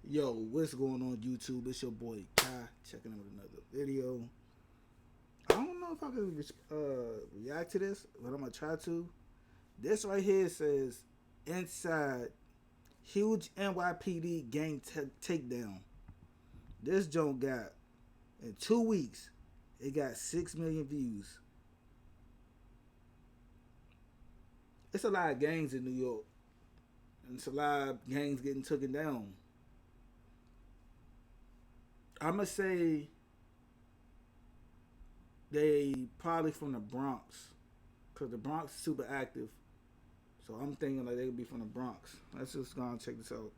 Yo, what's going on YouTube? It's your boy Kai, checking in with another video. I don't know if I can react to this, but I'm gonna try to. This right here says, inside, huge NYPD gang takedown. This joint got, in 2 weeks, it got 6 million views. It's a lot of gangs in New York, and it's a lot of gangs getting taken down. I'ma say they probably from the Bronx, cause the Bronx is super active. So I'm thinking like they could be from the Bronx. Let's just go and check this out.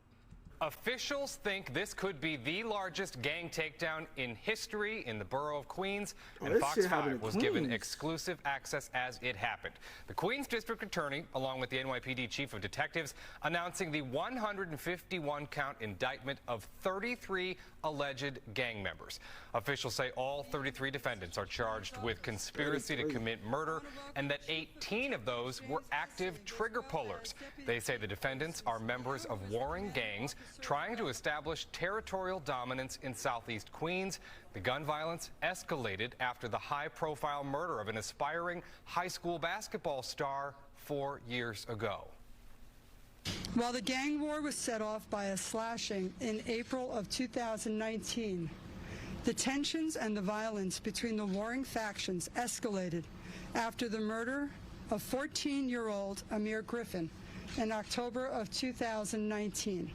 Officials think this could be the largest gang takedown in history in the borough of Queens, and Fox 5 was given exclusive access as it happened. The Queens District Attorney, along with the NYPD Chief of Detectives, announcing the 151-count indictment of 33 alleged gang members. Officials say all 33 defendants are charged with conspiracy to commit murder, and that 18 of those were active trigger pullers. They say the defendants are members of warring gangs trying to establish territorial dominance in southeast Queens. The gun violence escalated after the high-profile murder of an aspiring high school basketball star 4 years ago. While the gang war was set off by a slashing in April of 2019, the tensions and the violence between the warring factions escalated after the murder of 14-year-old Amir Griffin in October of 2019.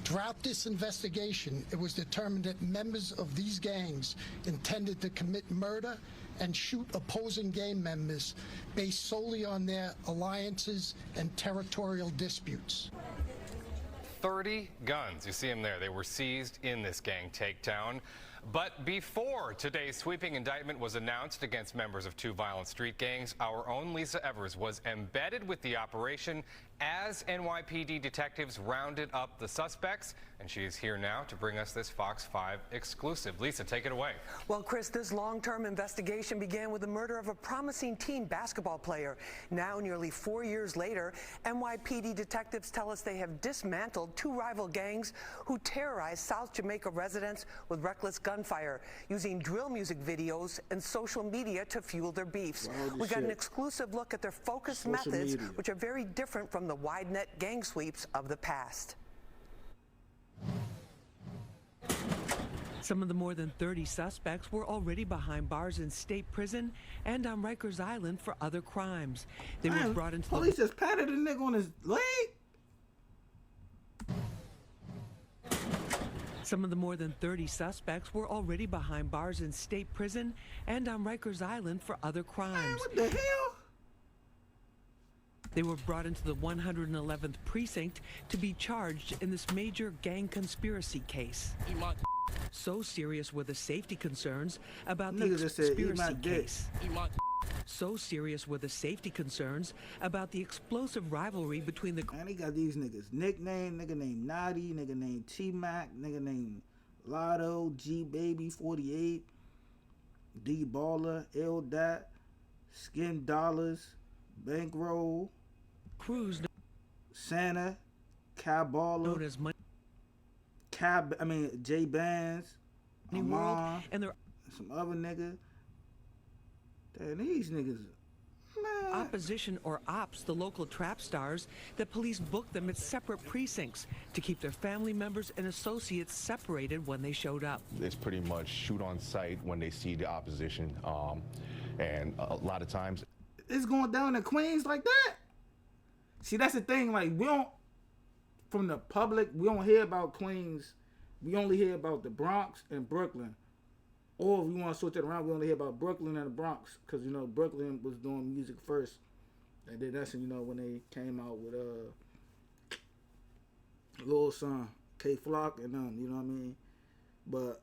Throughout this investigation, it was determined that members of these gangs intended to commit murder and shoot opposing gang members based solely on their alliances and territorial disputes. 30 guns, you see them there. They were seized in this gang takedown. But before today's sweeping indictment was announced against members of two violent street gangs, our own Lisa Evers was embedded with the operation as NYPD detectives rounded up the suspects. And she is here now to bring us this Fox 5 exclusive. Lisa, take it away. Well, Chris, this long-term investigation began with the murder of a promising teen basketball player. Now, nearly 4 years later, NYPD detectives tell us they have dismantled two rival gangs who terrorized South Jamaica residents with reckless gunfire, using drill music videos and social media to fuel their beefs. We got an exclusive look at their focused methods, which are very different from the wide net gang sweeps of the past. Some of the more than 30 suspects were already behind bars in state prison and on Rikers Island for other crimes. They were brought into police just patted a nigga on his leg. Some of the more than 30 suspects were already behind bars in state prison and on Rikers Island for other crimes. Man, what the hell? They were brought into the 111th precinct to be charged in this major gang conspiracy case. So serious were the safety concerns about the conspiracy case. So serious were the safety concerns about the explosive rivalry between the... Man, they got these niggas nickname, nigga named Naughty, nigga named T-Mac, nigga named Lotto, G-Baby 48, D-Baller, L-Dot, Skin Dollars, Bankroll, Cruz, Santa, Caballer, known as Money J-Bands, World, and their some other nigga. Damn, these niggas, man. Opposition or ops, the local trap stars, that police booked them at separate precincts to keep their family members and associates separated when they showed up. It's pretty much shoot on sight when they see the opposition, and a lot of times it's going down in Queens like that. See, that's the thing. Like, we don't, from the public, we don't hear about Queens. We only hear about the Bronx and Brooklyn. Or if we want to switch it around, we only hear about Brooklyn and the Bronx. Because, you know, Brooklyn was doing music first. And then that's, you know, when they came out with Lil Son, K-Flock and them, you know what I mean? But,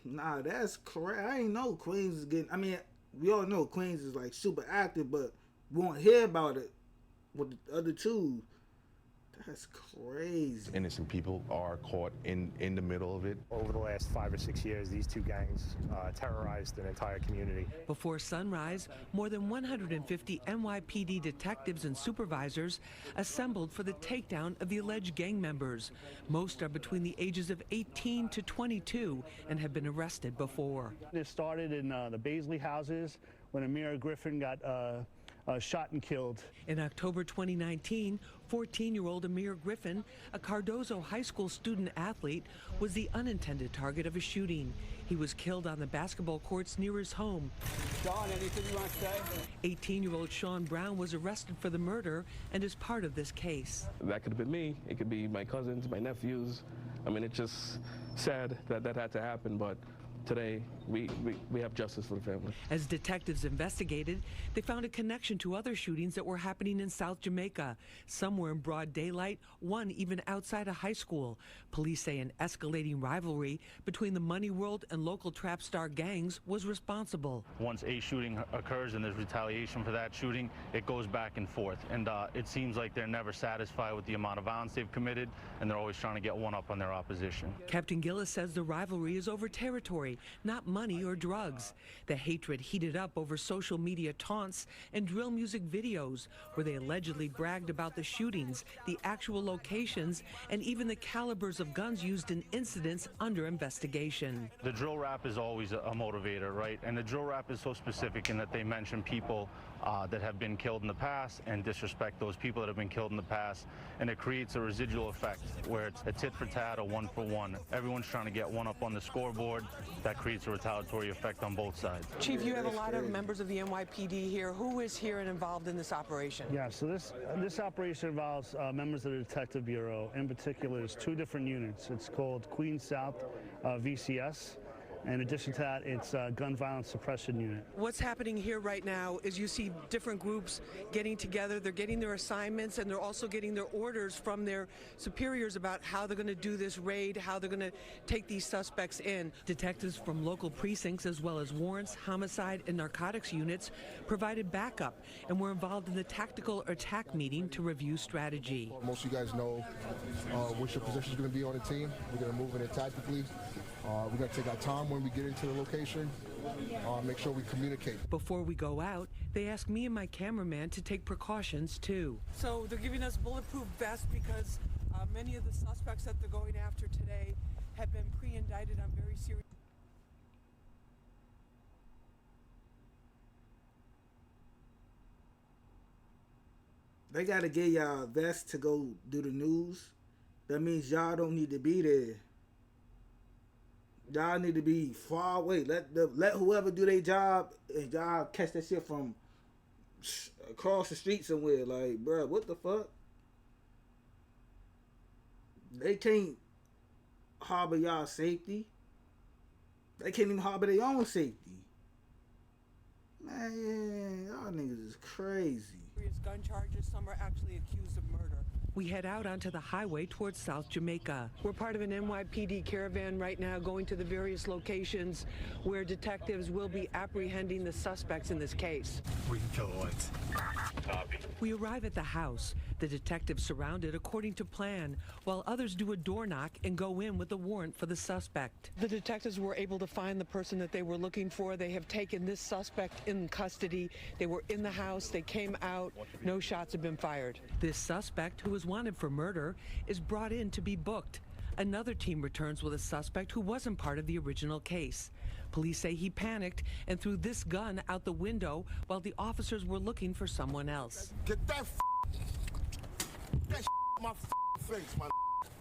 nah, that's correct. I ain't know Queens is getting, I mean, we all know Queens is, like, super active, but we won't hear about it with the other two. That's crazy. Innocent people are caught in the middle of it. Over the last 5 or 6 years, these two gangs terrorized an entire community. Before sunrise, more than 150 NYPD detectives and supervisors assembled for the takedown of the alleged gang members. Most are between the ages of 18 to 22 and have been arrested before. This started in the Baisley houses when Amir Griffin got shot and killed. In October 2019, 14-year-old Amir Griffin, a Cardozo High School student athlete, was the unintended target of a shooting. He was killed on the basketball courts near his home. Sean, anything you want to say? 18-year-old Sean Brown was arrested for the murder and is part of this case. That could have been me. It could be my cousins, my nephews. I mean, it's just sad that that had to happen, but today, we have justice for the family. As detectives investigated, they found a connection to other shootings that were happening in South Jamaica. Some were in broad daylight, one even outside a high school. Police say an escalating rivalry between the money world and local trap star gangs was responsible. Once a shooting occurs and there's retaliation for that shooting, it goes back and forth. And it seems like they're never satisfied with the amount of violence they've committed, and they're always trying to get one up on their opposition. Captain Gillis says the rivalry is over territory, not money or drugs. The hatred heated up over social media taunts and drill music videos where they allegedly bragged about the shootings, the actual locations, and even the calibers of guns used in incidents under investigation. The drill rap is always a motivator, right? And the drill rap is so specific in that they mention people that have been killed in the past and disrespect those people that have been killed in the past. And it creates a residual effect where it's a tit for tat, a one for one. Everyone's trying to get one up on the scoreboard. That creates a retaliatory effect on both sides. Chief, you have a lot of members of the NYPD here. Who is here and involved in this operation? Yeah, so this operation involves members of the Detective Bureau. In particular, there's 2 different units. It's called Queens South VCS. In addition to that, it's a gun violence suppression unit. What's happening here right now is you see different groups getting together. They're getting their assignments, and they're also getting their orders from their superiors about how they're going to do this raid, how they're going to take these suspects in. Detectives from local precincts, as well as warrants, homicide, and narcotics units, provided backup and were involved in the tactical attack meeting to review strategy. Most of you guys know which your position is going to be on the team. We're going to move in it tactically. We're going to take our time when we get into the location, make sure we communicate. Before we go out, they asked me and my cameraman to take precautions too. So they're giving us bulletproof vests because many of the suspects that they're going after today have been pre-indicted on very serious. They got to get y'all vests to go do the news. That means y'all don't need to be there. Y'all need to be far away. Let whoever do their job, and y'all catch that shit from across the street somewhere. Like, bruh, what the fuck? They can't harbor y'all safety. They can't even harbor their own safety. Man, y'all niggas is crazy. Gun charges. Some are actually accused of murder. We head out onto the highway towards South Jamaica. We're part of an NYPD caravan right now going to the various locations where detectives will be apprehending the suspects in this case. We can kill the lights. Copy. We arrive at the house. The detectives surround it according to plan, while others do a door knock and go in with a warrant for the suspect. The detectives were able to find the person that they were looking for. They have taken this suspect in custody. They were in the house. They came out. No shots have been fired. This suspect, who is wanted for murder, is brought in to be booked. Another team returns with a suspect who wasn't part of the original case. Police say he panicked and threw this gun out the window while the officers were looking for someone else. Get that my face, my.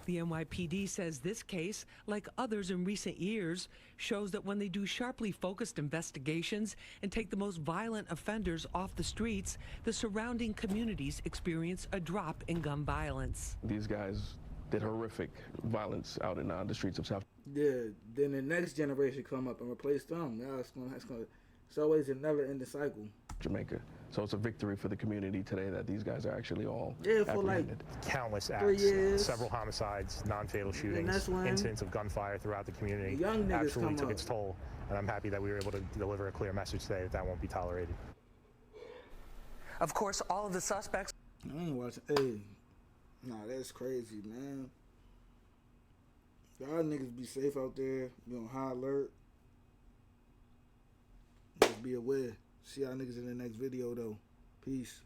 The NYPD says this case, like others in recent years, shows that when they do sharply focused investigations and take the most violent offenders off the streets, the surrounding communities experience a drop in gun violence. These guys did horrific violence out in the streets of South. Yeah, then the next generation come up and replace them. Now it's always a never-ending cycle. Jamaica. So it's a victory for the community today that these guys are actually all for like countless 3 acts, years. several homicides, non-fatal shootings, incidents of gunfire throughout the community. The young niggas absolutely took up. its toll, and I'm happy that we were able to deliver a clear message today that that won't be tolerated. Of course, all of the suspects. I ain't watching. Hey, Nah, that's crazy, man. Y'all niggas be safe out there. Be on high alert. Just be aware. See y'all niggas in the next video, though. Peace.